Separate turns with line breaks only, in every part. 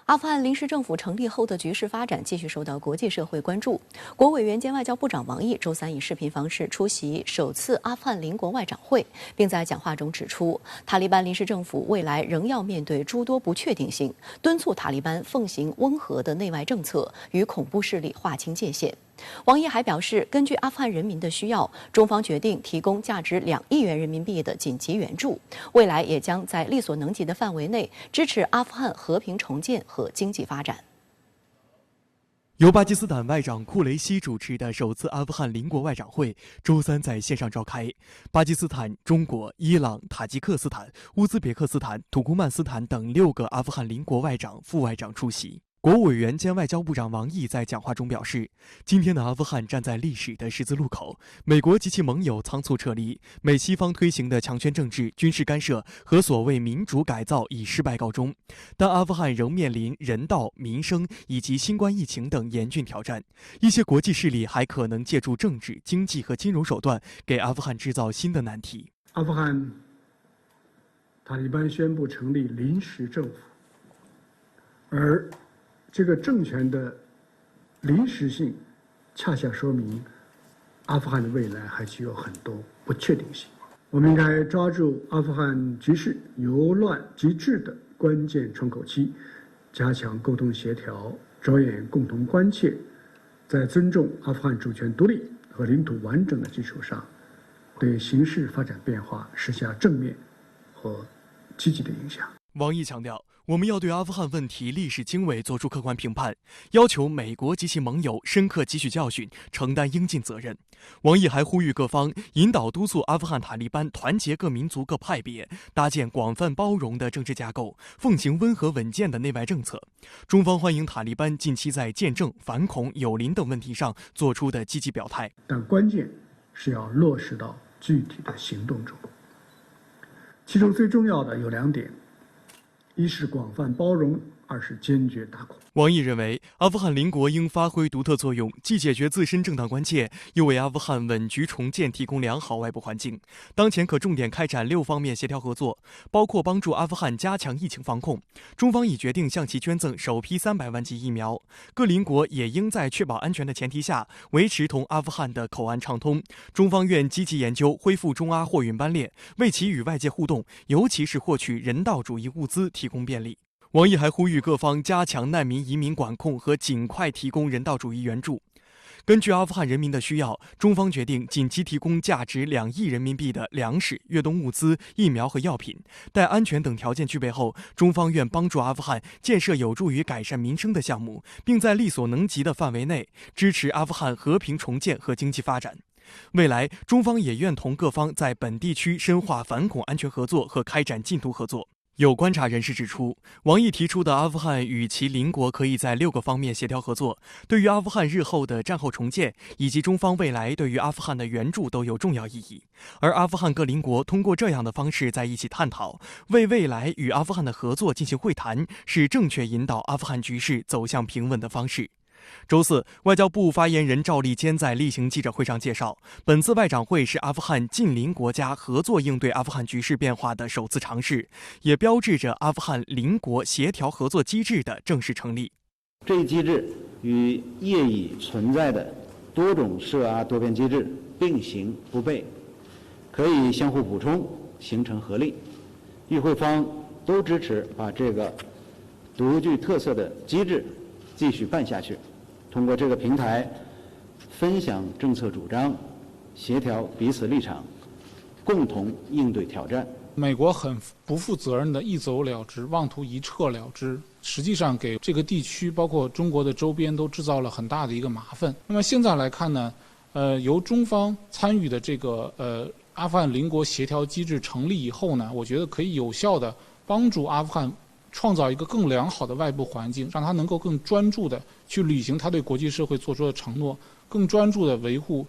阿富汗临时政府成立后的局势发展继续受到国际社会关注。国委员兼外交部长王毅周三以视频方式出席首次阿富汗邻国外长会，并在讲话中指出，塔利班临时政府未来仍要面对诸多不确定性，敦促塔利班奉行温和的内外政策，与恐怖势力划清界限。王毅还表示，根据阿富汗人民的需要，中方决定提供价值2亿元人民币的紧急援助，未来也将在力所能及的范围内支持阿富汗和平重建和经济发展。
由巴基斯坦外长库雷西主持的首次阿富汗邻国外长会周三在线上召开，巴基斯坦、中国、伊朗、塔吉克斯坦、乌兹别克斯坦、土库曼斯坦等6个阿富汗邻国外长、副外长出席。国务委员兼外交部长王毅在讲话中表示，今天的阿富汗站在历史的十字路口，美国及其盟友仓促撤离，美西方推行的强权政治、军事干涉和所谓民主改造以失败告终。但阿富汗仍面临人道、民生以及新冠疫情等严峻挑战，一些国际势力还可能借助政治、经济和金融手段给阿富汗制造新的难题。
阿富汗塔利班宣布成立临时政府，而这个政权的临时性，恰恰说明阿富汗的未来还具有很多不确定性。我们应该抓住阿富汗局势由乱及治的关键窗口期，加强沟通协调，着眼共同关切，在尊重阿富汗主权独立和领土完整的基础上，对形势发展变化施下正面和积极的影响。
王毅强调，我们要对阿富汗问题历史经纬作出客观评判，要求美国及其盟友深刻汲取教训，承担应尽责任。王毅还呼吁各方引导督促阿富汗塔利班团结各民族各派别，搭建广泛包容的政治架构，奉行温和稳健的内外政策。中方欢迎塔利班近期在建政、反恐、友邻等问题上做出的积极表态，
但关键是要落实到具体的行动中。其中最重要的有2点。一是广泛包容，二是坚决打恐。
王毅认为，阿富汗邻国应发挥独特作用，既解决自身正当关切，又为阿富汗稳局重建提供良好外部环境。当前可重点开展6方面协调合作，包括帮助阿富汗加强疫情防控。中方已决定向其捐赠首批300万剂疫苗。各邻国也应在确保安全的前提下，维持同阿富汗的口岸畅通。中方愿积极研究恢复中阿货运班列，为其与外界互动，尤其是获取人道主义物资提供便利。王毅还呼吁各方加强难民移民管控和尽快提供人道主义援助。根据阿富汗人民的需要，中方决定紧急提供价值2亿人民币的粮食、越冬物资、疫苗和药品。待安全等条件具备后，中方愿帮助阿富汗建设有助于改善民生的项目，并在力所能及的范围内支持阿富汗和平重建和经济发展。未来，中方也愿同各方在本地区深化反恐安全合作和开展禁毒合作。有观察人士指出，王毅提出的阿富汗与其邻国可以在6个方面协调合作，对于阿富汗日后的战后重建以及中方未来对于阿富汗的援助都有重要意义。而阿富汗各邻国通过这样的方式在一起探讨，为未来与阿富汗的合作进行会谈，是正确引导阿富汗局势走向平稳的方式。周四，外交部发言人赵立坚在例行记者会上介绍，本次外长会是阿富汗近邻国家合作应对阿富汗局势变化的首次尝试，也标志着阿富汗邻国协调合作机制的正式成立。
这一机制与业已存在的多种涉阿多边机制并行不悖，可以相互补充，形成合力。与会方都支持把这个独具特色的机制继续办下去，通过这个平台分享政策主张，协调彼此立场，共同应对挑战。
美国很不负责任的一走了之，妄图一撤了之，实际上给这个地区包括中国的周边都制造了很大的一个麻烦。那么现在来看呢，由中方参与的这个阿富汗邻国协调机制成立以后呢，我觉得可以有效的帮助阿富汗创造一个更良好的外部环境，让他能够更专注的去履行他对国际社会做出的承诺，更专注的维护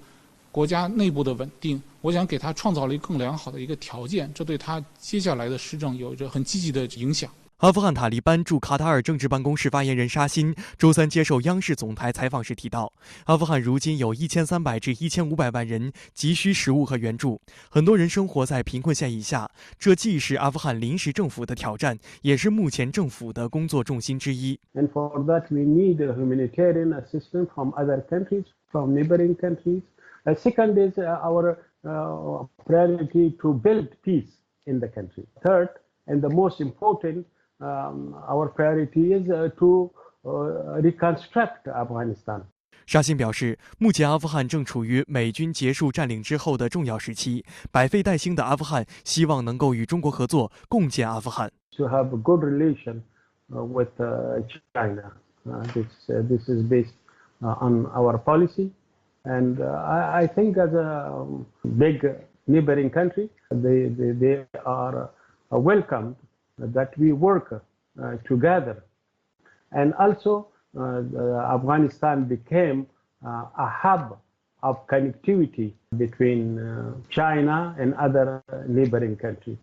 国家内部的稳定。我想给他创造了一个更良好的一个条件，这对他接下来的施政有着很积极的影响。
阿富汗塔利班驻卡塔尔政治办公室发言人沙欣周三接受央视总台采访时提到，阿富汗如今有1300至1500万人急需食物和援助，很多人生活在贫困线以下，这既是阿富汗临时政府的挑战，也是目前政府的工作重心之一。
And for that, we need humanitarian assistance from other countries, from neighboring countries. Second is our priority to build peace in the country. Third, and the most important, our priority is to reconstruct Afghanistan.
沙欣表示，目前阿富汗正处于美军结束占领之后的重要时期，百废待兴的阿富汗希望能够与中国合作，共建阿富汗。
To have a good relation with China. This is based on our policy, and I think as a big neighboring country, they are welcomed that we work together. And also, Afghanistan became a hub of connectivity between China and other neighboring countries.